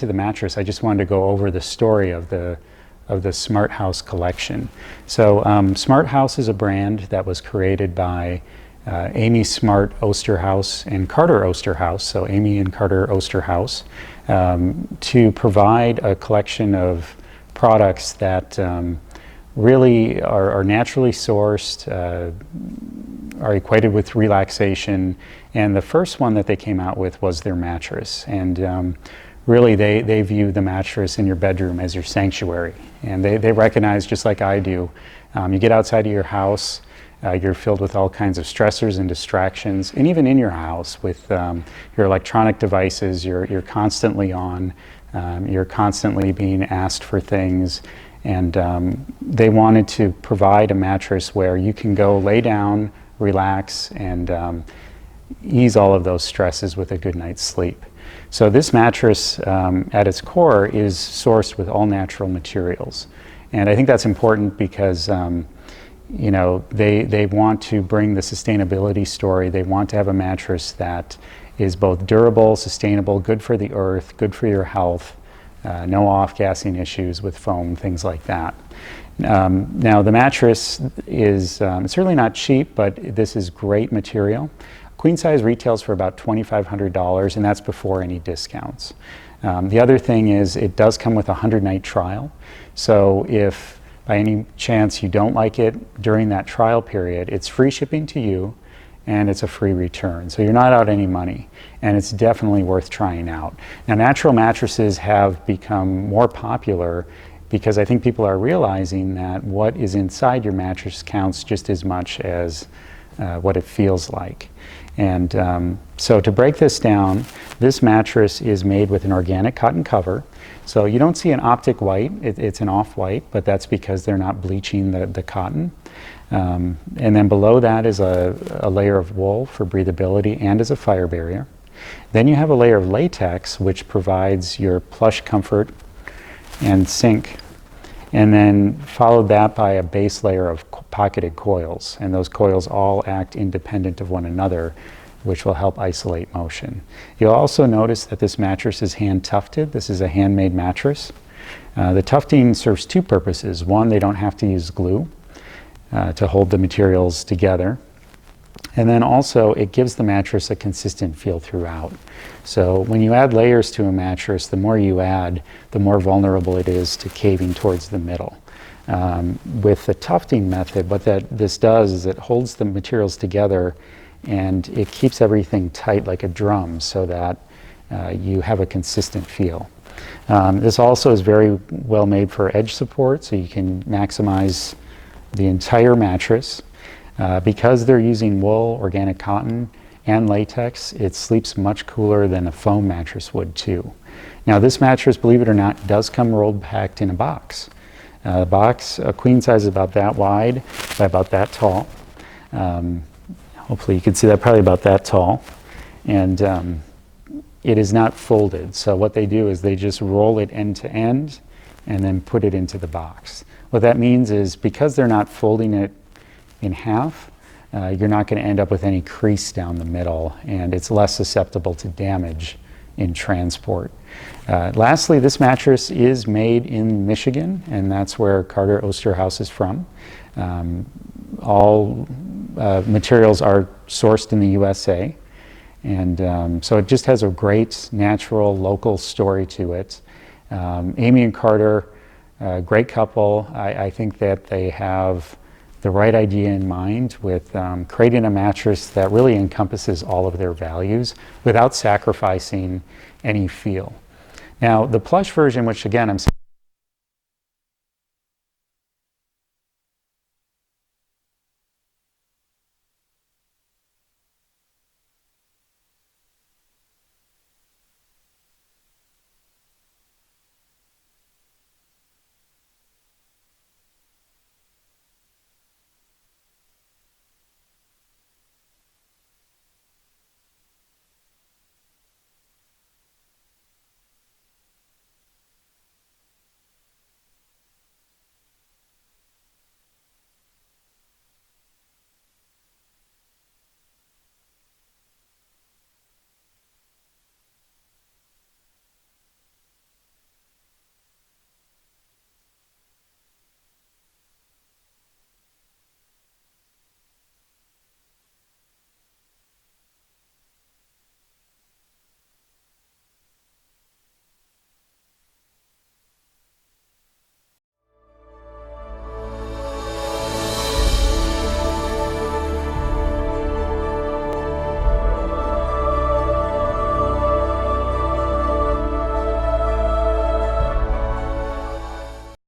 into the mattress, I just wanted to go over the story of the SmartHouse collection. So SmartHouse is a brand that was created by Amy Smart Oosterhouse and Carter Oosterhouse, so Amy and Carter Oosterhouse, to provide a collection of products that really are naturally sourced, are equated with relaxation, and the first one that they came out with was their mattress. And really they view the mattress in your bedroom as your sanctuary, and they recognize, just like I do, you get outside of your house, you're filled with all kinds of stressors and distractions, and even in your house with your electronic devices, you're constantly on, you're constantly being asked for things, and they wanted to provide a mattress where you can go lay down, relax, and ease all of those stresses with a good night's sleep. So this mattress at its core is sourced with all natural materials, and I think that's important because you know, they want to bring the sustainability story. They want to have a mattress that is both durable, sustainable, good for the earth, good for your health, no off-gassing issues with foam, things like that. Now the mattress is it's certainly not cheap, but this is great material. Queen size retails for about $2,500, and that's before any discounts. The other thing is it does come with a 100-night trial. So if by any chance you don't like it during that trial period, it's free shipping to you and it's a free return. So you're not out any money, and it's definitely worth trying out. Now, natural mattresses have become more popular because I think people are realizing that what is inside your mattress counts just as much as what it feels like. And so to break this down, this mattress is made with an organic cotton cover. So you don't see an optic white, it's an off-white, but that's because they're not bleaching the cotton. And then below that is a layer of wool for breathability and as a fire barrier. Then you have a layer of latex, which provides your plush comfort and sink. And then followed that by a base layer of pocketed coils. And those coils all act independent of one another, which will help isolate motion. You'll also notice that this mattress is hand tufted. This is a handmade mattress. The tufting serves two purposes. One, they don't have to use glue to hold the materials together. And then also it gives the mattress a consistent feel throughout. So when you add layers to a mattress, the more you add, the more vulnerable it is to caving towards the middle. With the tufting method, what this does is it holds the materials together and it keeps everything tight like a drum so that you have a consistent feel. This also is very well made for edge support, so you can maximize the entire mattress. Because they're using wool, organic cotton, and latex, it sleeps much cooler than a foam mattress would too. Now this mattress, believe it or not, does come rolled packed in a box. The box, a queen size, is about that wide by about that tall. Hopefully you can see that, probably about that tall. And it is not folded. So what they do is they just roll it end to end and then put it into the box. What that means is because they're not folding it in half, you're not going to end up with any crease down the middle, and it's less susceptible to damage in transport. Lastly, this mattress is made in Michigan, and that's where Carter Oosterhouse is from. All materials are sourced in the USA, and so it just has a great natural local story to it. Amy and Carter, great couple. I think that they have the right idea in mind with creating a mattress that really encompasses all of their values without sacrificing any feel. Now, the plush version, which again I'm